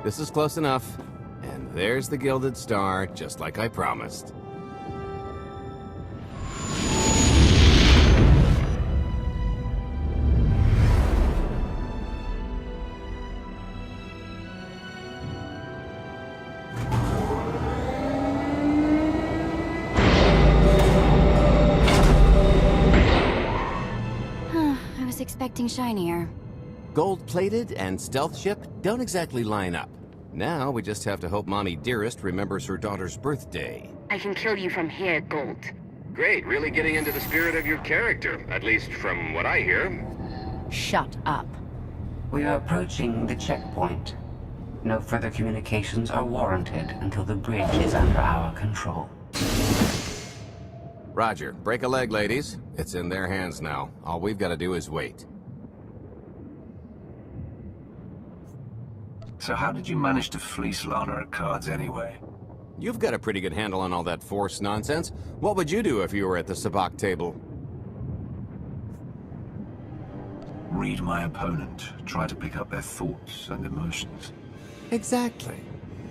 This is close enough. And there's the Gilded Star, just like I promised. I was expecting shinier. Gold-plated and stealth ship don't exactly line up. Now we just have to hope Mommy Dearest remembers her daughter's birthday. I can kill you from here, Gault. Great, really getting into the spirit of your character, at least from what I hear. Shut up. We are approaching the checkpoint. No further communications are warranted until the bridge is under our control. Roger. Break a leg, ladies. It's in their hands now. All we've got to do is wait. So how did you manage to fleece Lana at cards anyway? You've got a pretty good handle on all that Force nonsense. What would you do if you were at the sabacc table? Read my opponent. Try to pick up their thoughts and emotions. Exactly.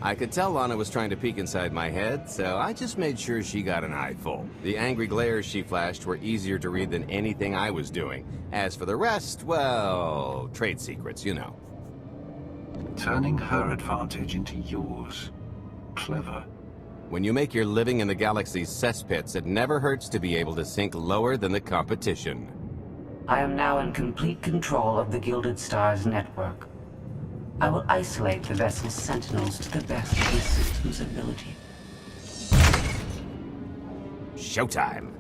I could tell Lana was trying to peek inside my head, so I just made sure she got an eyeful. The angry glares she flashed were easier to read than anything I was doing. As for the rest, well, trade secrets, you know. Turning her advantage into yours. Clever. When you make your living in the galaxy's cesspits, it never hurts to be able to sink lower than the competition. I am now in complete control of the Gilded Star's network. I will isolate the vessel's sentinels to the best of the system's ability. Showtime.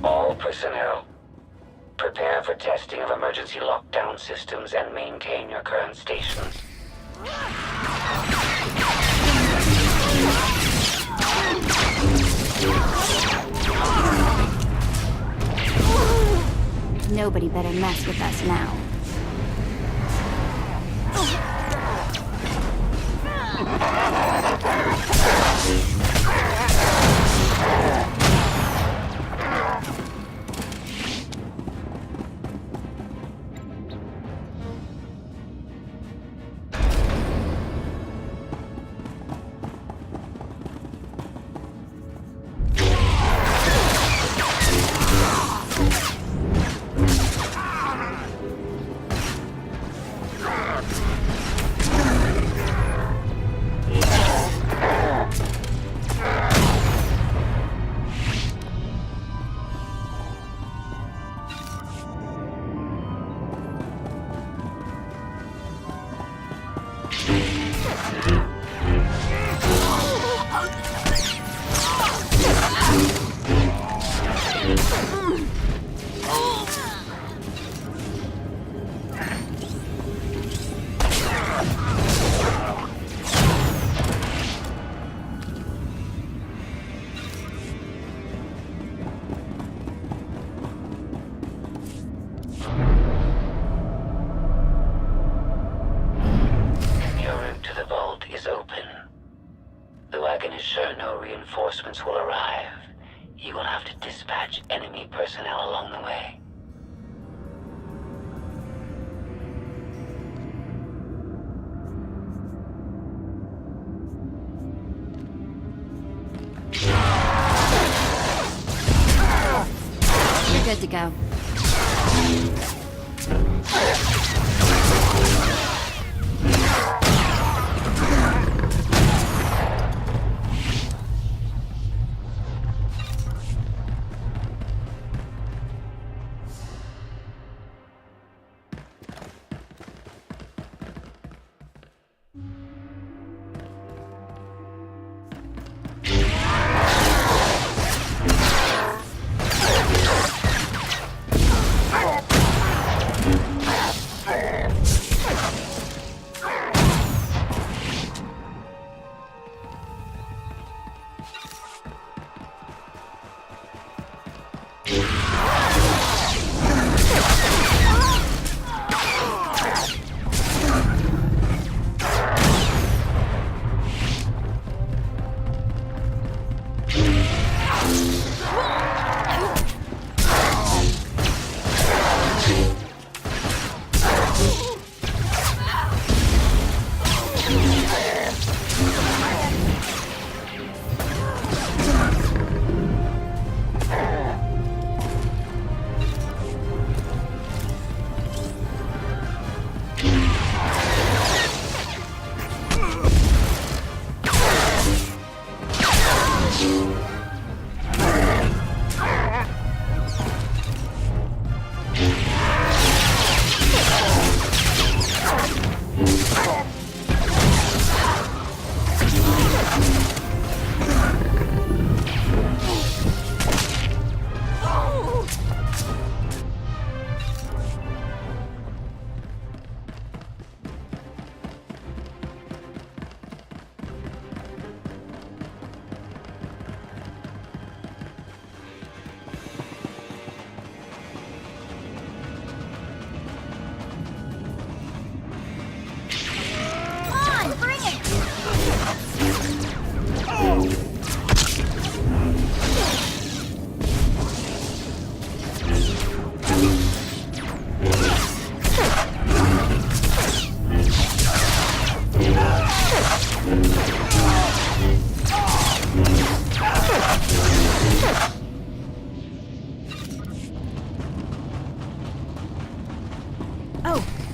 All personnel, prepare for testing of emergency lockdown systems and maintain your current stations. Nobody better mess with us now. Reinforcements will arrive. You will have to dispatch enemy personnel along the way. You're good to go.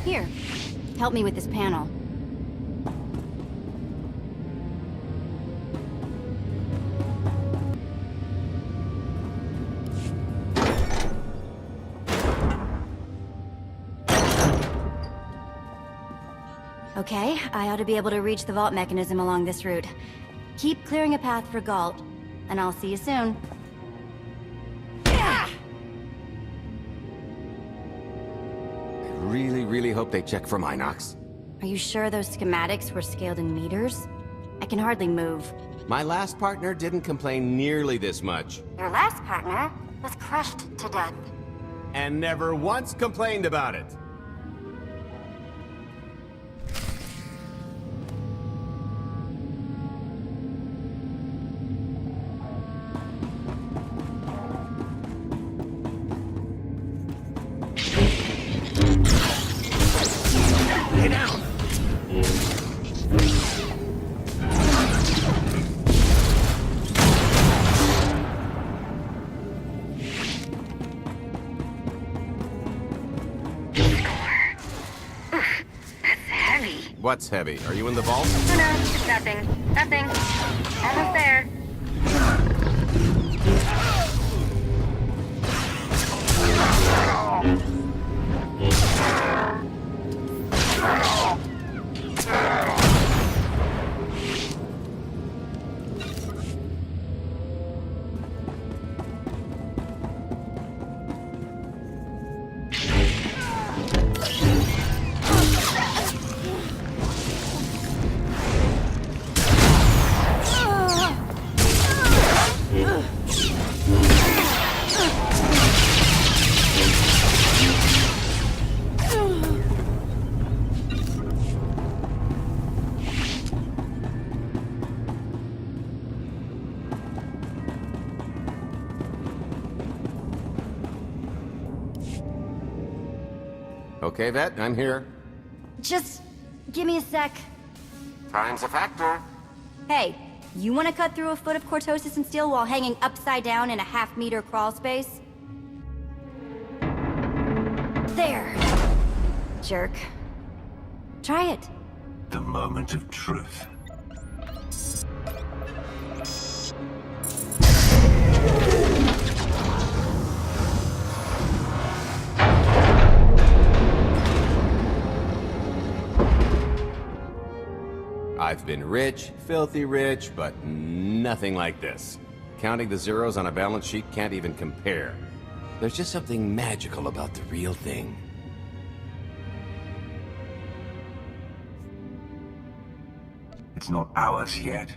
Here, help me with this panel. Okay, I ought to be able to reach the vault mechanism along this route. Keep clearing a path for Gault, and I'll see you soon. I really hope they check for Minox. Are you sure those schematics were scaled in meters? I can hardly move. My last partner didn't complain nearly this much. Your last partner was crushed to death. And never once complained about it. Lay down! What's heavy? Are you in the vault? Oh no, it's nothing. Nothing. Almost there. Okay, Vet, I'm here. Just give me a sec. Time's a factor. Hey, you want to cut through a foot of cortosis and steel while hanging upside down in a half-meter crawl space? There. Jerk. Try it. The moment of truth. I've been rich, filthy rich, but nothing like this. Counting the zeros on a balance sheet can't even compare. There's just something magical about the real thing. It's not ours yet.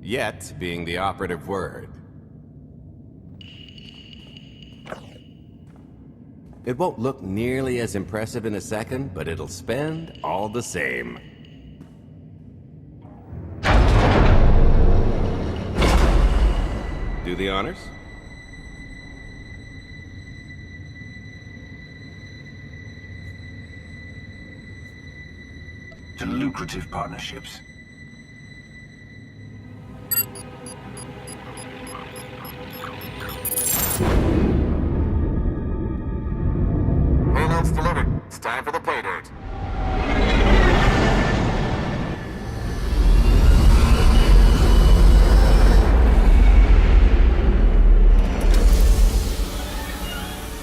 Yet being the operative word. It won't look nearly as impressive in a second, but it'll spend all the same. Do the honors? To lucrative partnerships. Payload's delivered. It's time for the pay dirt.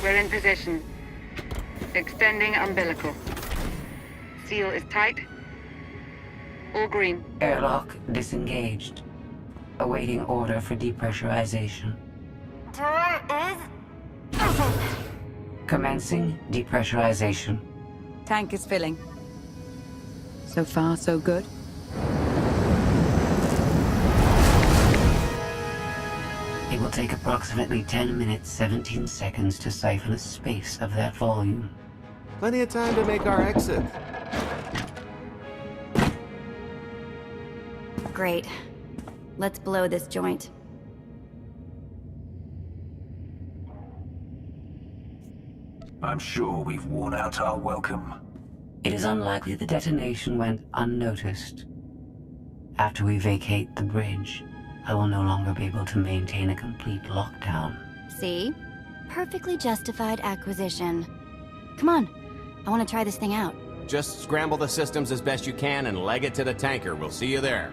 We're in position. Extending umbilical. Seal is tight. All green. Airlock disengaged. Awaiting order for depressurization. Door is... Commencing depressurization. Tank is filling. So far, so good. It will take approximately 10 minutes, 17 seconds to siphon a space of that volume. Plenty of time to make our exit. Great. Let's blow this joint. I'm sure we've worn out our welcome. It is unlikely the detonation went unnoticed. After we vacate the bridge, I will no longer be able to maintain a complete lockdown. See? Perfectly justified acquisition. Come on. I want to try this thing out. Just scramble the systems as best you can and leg it to the tanker. We'll see you there.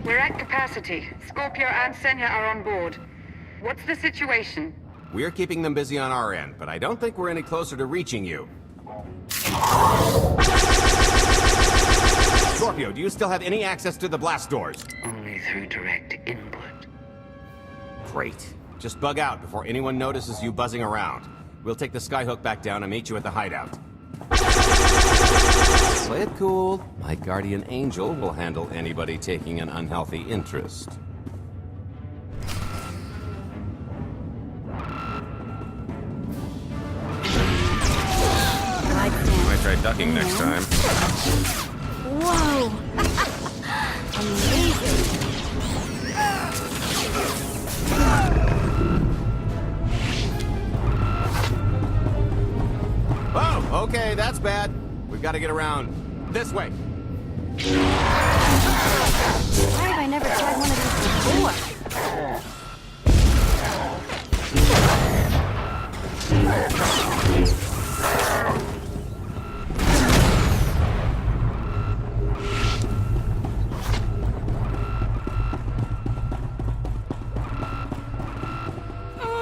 We're at capacity. Scorpio and Senya are on board. What's the situation? We're keeping them busy on our end, but I don't think we're any closer to reaching you. Scorpio, do you still have any access to the blast doors? Only through direct input. Great. Just bug out before anyone notices you buzzing around. We'll take the skyhook back down and meet you at the hideout. Play it cool. My guardian angel will handle anybody taking an unhealthy interest. Might try ducking next time. Whoa! Amazing! Oh, okay, that's bad. We've got to get around this way. Why have I never tried one of these before?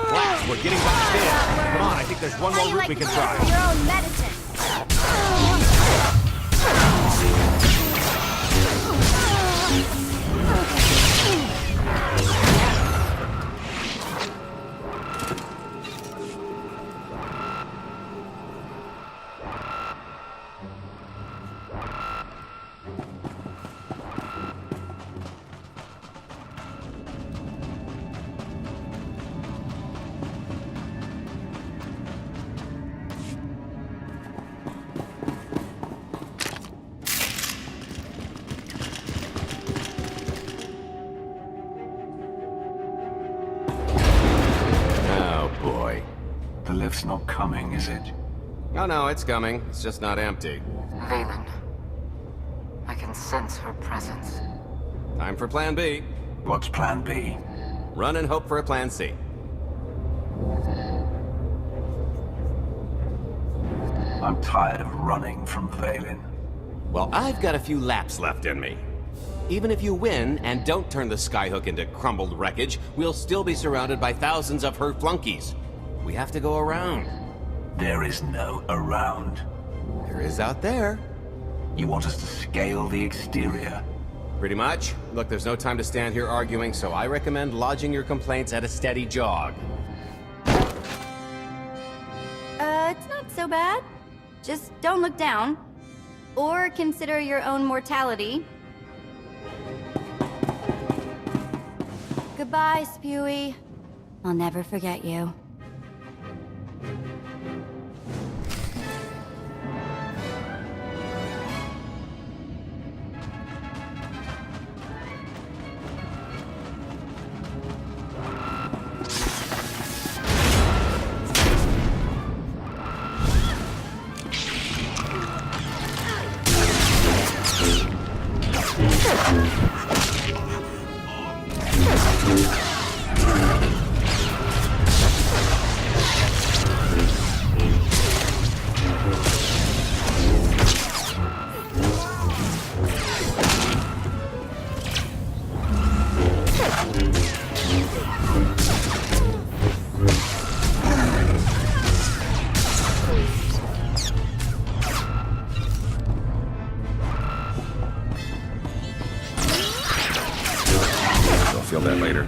Blast, we're getting boxed in. Come on, I think there's one more route we can try. Your own medicine. The lift's not coming, is it? Oh no, it's coming. It's just not empty. Valen. I can sense her presence. Time for plan B. What's plan B? Run and hope for a plan C. I'm tired of running from Valen. Well, I've got a few laps left in me. Even if you win and don't turn the skyhook into crumbled wreckage, we'll still be surrounded by thousands of her flunkies. We have to go around. There is no around. There is out there. You want us to scale the exterior? Pretty much. Look, there's no time to stand here arguing, so I recommend lodging your complaints at a steady jog. It's not so bad. Just don't look down. Or consider your own mortality. Goodbye, Spewy. I'll never forget you. Feel that later.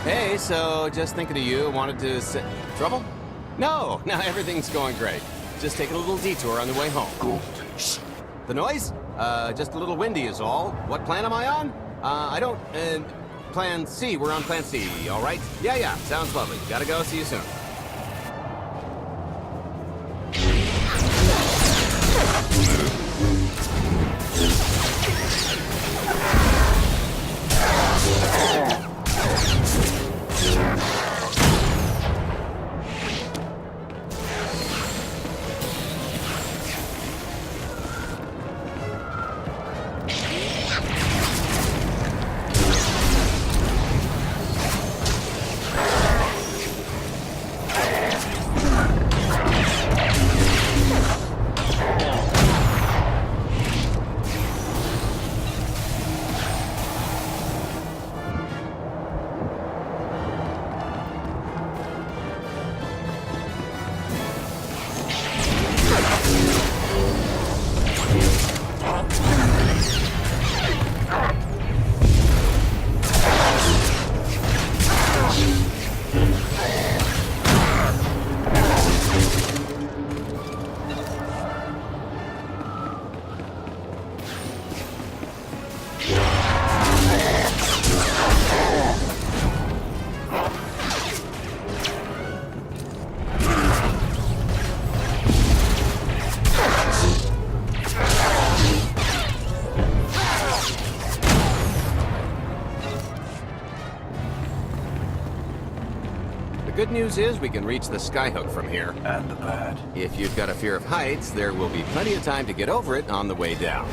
Hey, so just thinking of you, wanted to say... Trouble? No, everything's going great. Just taking a little detour on the way home. Gault. Shh. The noise? Just a little windy is all. What plan am I on? I don't, Plan C. We're on Plan C, all right? Yeah, sounds lovely. Gotta go. See you soon. Good news is we can reach the skyhook from here. And the bad. If you've got a fear of heights, there will be plenty of time to get over it on the way down.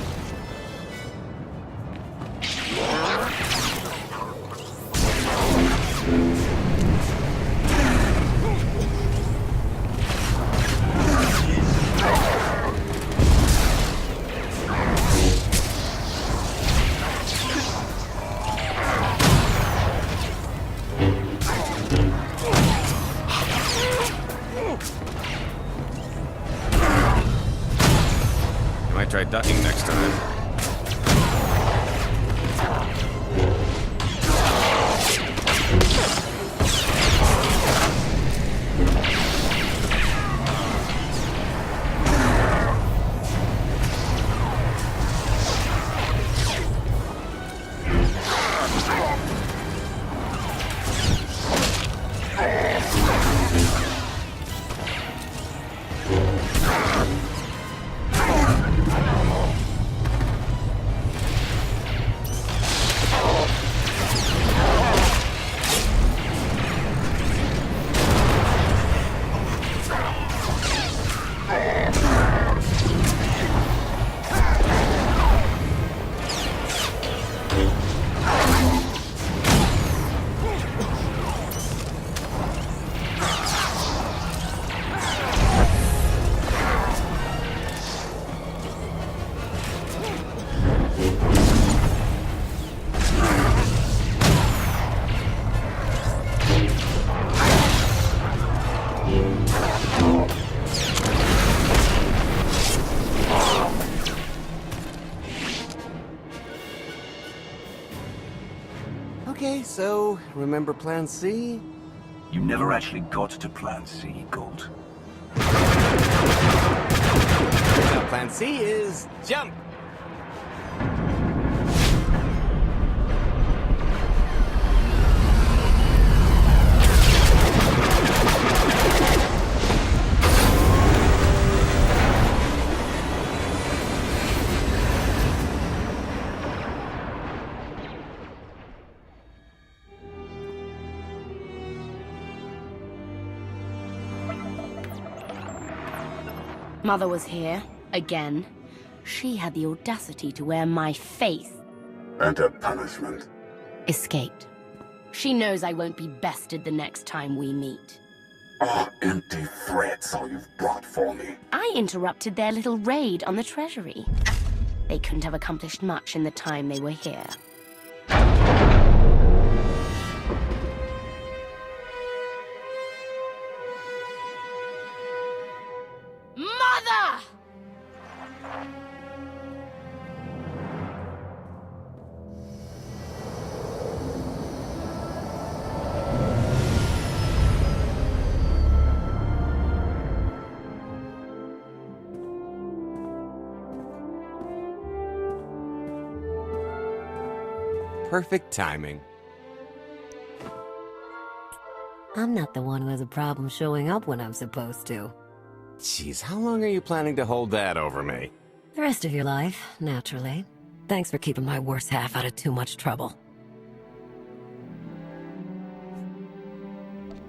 Try ducking next time. Okay, so, remember Plan C? You never actually got to Plan C, Gault. Now, Plan C is jump! Mother was here, again. She had the audacity to wear my face. And a punishment. Escaped. She knows I won't be bested the next time we meet. Empty threats all you've brought for me. I interrupted their little raid on the treasury. They couldn't have accomplished much in the time they were here. Mother! perfect timing. I'm not the one who has a problem showing up when I'm supposed to. Jeez, how long are you planning to hold that over me? The rest of your life, naturally. Thanks for keeping my worse half out of too much trouble.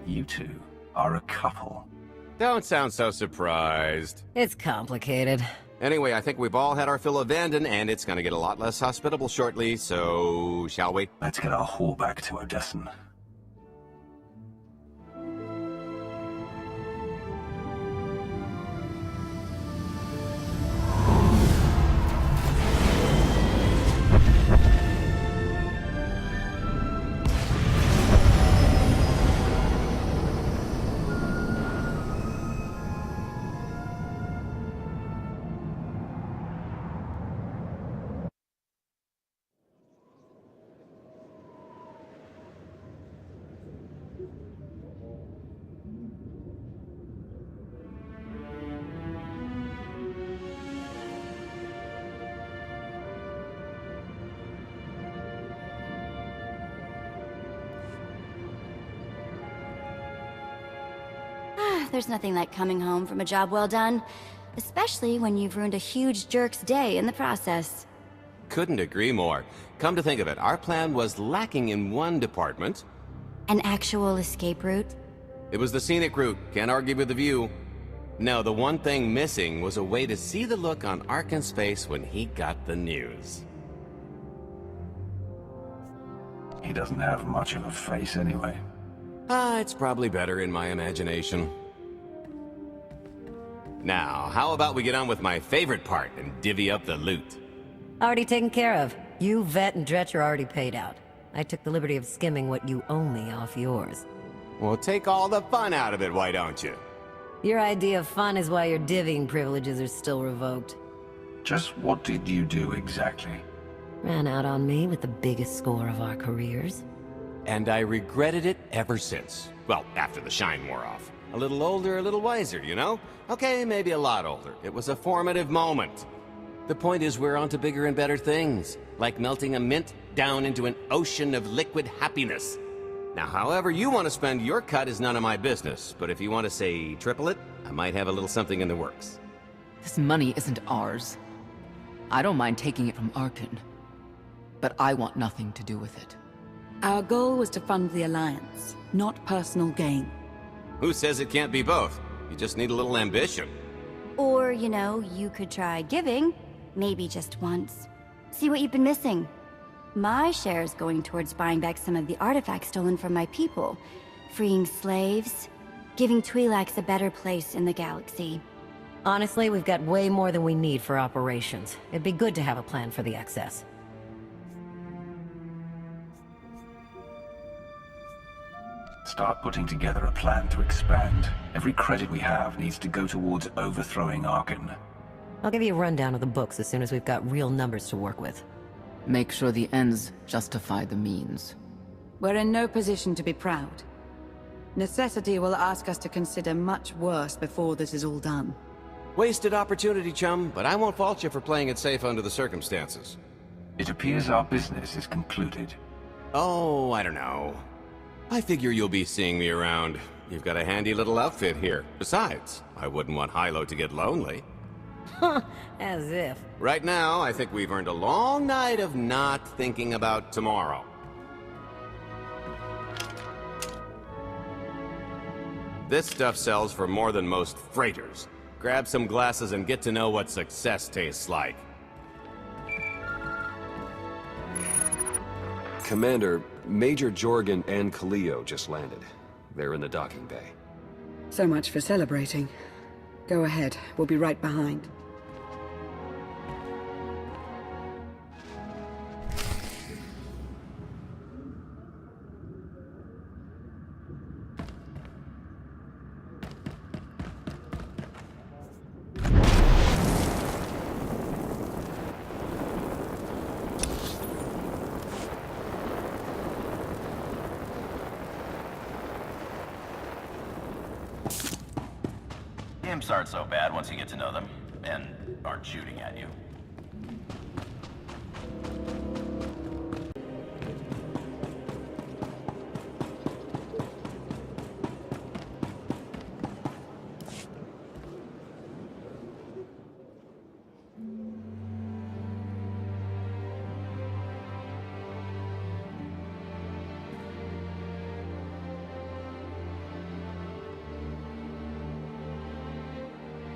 You two are a couple. Don't sound so surprised. It's complicated. Anyway, I think we've all had our fill of Vanden, and it's gonna get a lot less hospitable shortly, so shall we? Let's get our haul back to Odessen. There's nothing like coming home from a job well done, especially when you've ruined a huge jerk's day in the process. Couldn't agree more. Come to think of it, our plan was lacking in one department. An actual escape route? It was the scenic route, can't argue with the view. No, the one thing missing was a way to see the look on Arkan's face when he got the news. He doesn't have much of a face anyway. It's probably better in my imagination. Now, how about we get on with my favorite part and divvy up the loot? Already taken care of. You, Vet, and Dretch are already paid out. I took the liberty of skimming what you owe me off yours. Well, take all the fun out of it, why don't you? Your idea of fun is why your divvying privileges are still revoked. Just what did you do exactly? Ran out on me with the biggest score of our careers. And I regretted it ever since. Well, after the shine wore off. A little older, a little wiser, you know? Okay, maybe a lot older. It was a formative moment. The point is we're on to bigger and better things, like melting a mint down into an ocean of liquid happiness. Now, however you want to spend your cut is none of my business, but if you want to say triple it, I might have a little something in the works. This money isn't ours. I don't mind taking it from Arkan, but I want nothing to do with it. Our goal was to fund the Alliance, not personal gain. Who says it can't be both? You just need a little ambition. Or, you know, you could try giving, maybe just once. See what you've been missing. My share is going towards buying back some of the artifacts stolen from my people, freeing slaves, giving Twi'leks a better place in the galaxy. Honestly, we've got way more than we need for operations. It'd be good to have a plan for the excess. Start putting together a plan to expand. Every credit we have needs to go towards overthrowing Arkan. I'll give you a rundown of the books as soon as we've got real numbers to work with. Make sure the ends justify the means. We're in no position to be proud. Necessity will ask us to consider much worse before this is all done. Wasted opportunity, chum, but I won't fault you for playing it safe under the circumstances. It appears our business is concluded. Oh, I don't know. I figure you'll be seeing me around. You've got a handy little outfit here. Besides, I wouldn't want Hilo to get lonely. As if. Right now, I think we've earned a long night of not thinking about tomorrow. This stuff sells for more than most freighters. Grab some glasses and get to know what success tastes like. Commander, Major Jorgen and Kaleo just landed. They're in the docking bay. So much for celebrating. Go ahead, we'll be right behind. Imps aren't so bad once you get to know them, and aren't shooting at you.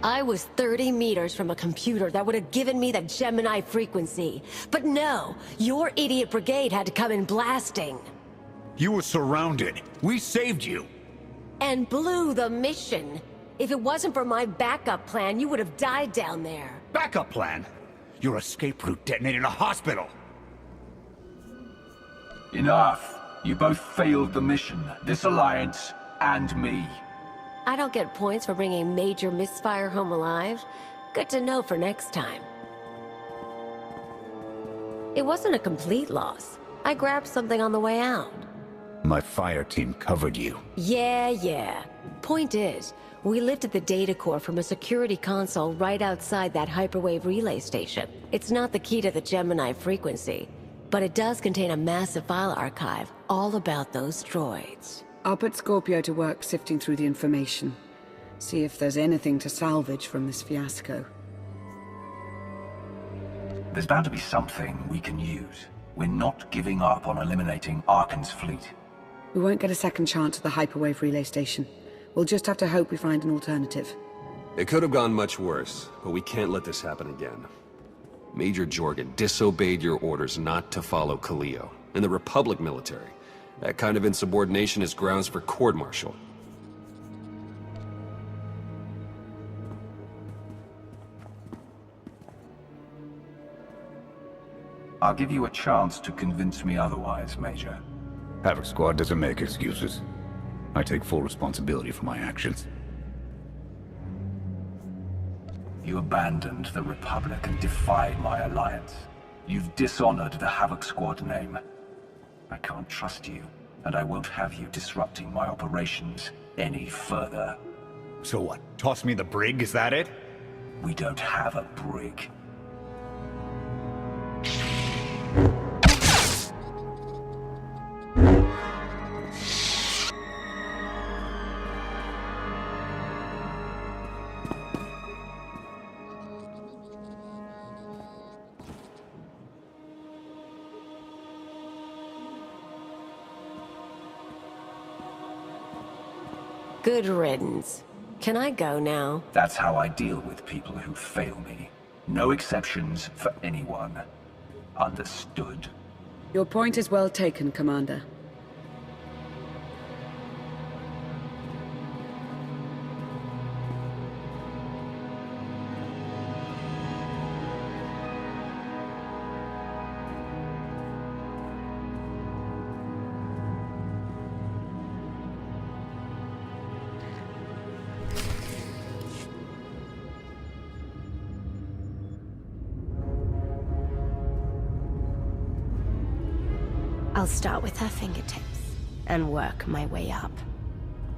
I was 30 meters from a computer that would have given me the Gemini frequency. But no, your idiot brigade had to come in blasting. You were surrounded. We saved you. And blew the mission. If it wasn't for my backup plan, you would have died down there. Backup plan? Your escape route detonated a hospital. Enough. You both failed the mission. This alliance, and me. I don't get points for bringing Major Misfire home alive. Good to know for next time. It wasn't a complete loss. I grabbed something on the way out. My fire team covered you. Yeah. Point is, we lifted the data core from a security console right outside that hyperwave relay station. It's not the key to the Gemini frequency, but it does contain a massive file archive all about those droids. I'll put Scorpio to work sifting through the information. See if there's anything to salvage from this fiasco. There's bound to be something we can use. We're not giving up on eliminating Arkan's fleet. We won't get a second chance at the hyperwave relay station. We'll just have to hope we find an alternative. It could have gone much worse, but we can't let this happen again. Major Jorgen disobeyed your orders not to follow Kaleo, and the Republic military. That kind of insubordination is grounds for court-martial. I'll give you a chance to convince me otherwise, Major. Havoc Squad doesn't make excuses. I take full responsibility for my actions. You abandoned the Republic and defied my alliance. You've dishonored the Havoc Squad name. I can't trust you, and I won't have you disrupting my operations any further. So what? Toss me the brig, is that it? We don't have a brig. Good riddance. Can I go now? That's how I deal with people who fail me. No exceptions for anyone. Understood? Your point is well taken, Commander. I'll start with her fingertips and work my way up.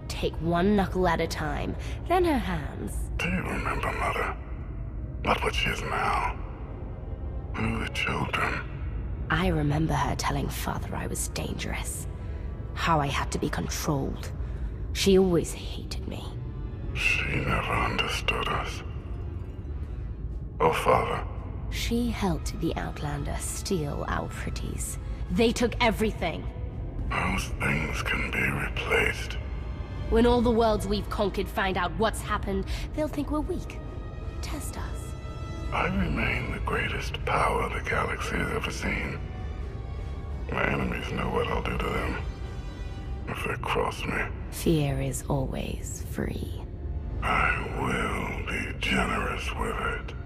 Take one knuckle at a time, then her hands. Do you remember, Mother? Not what she is now. Who are the children? I remember her telling Father I was dangerous. How I had to be controlled. She always hated me. She never understood us. Oh, Father. She helped the Outlander steal our pretties. They took everything. Those things can be replaced. When all the worlds we've conquered find out what's happened, they'll think we're weak. Test us. I remain the greatest power the galaxy has ever seen. My enemies know what I'll do to them if they cross me. Fear is always free. I will be generous with it.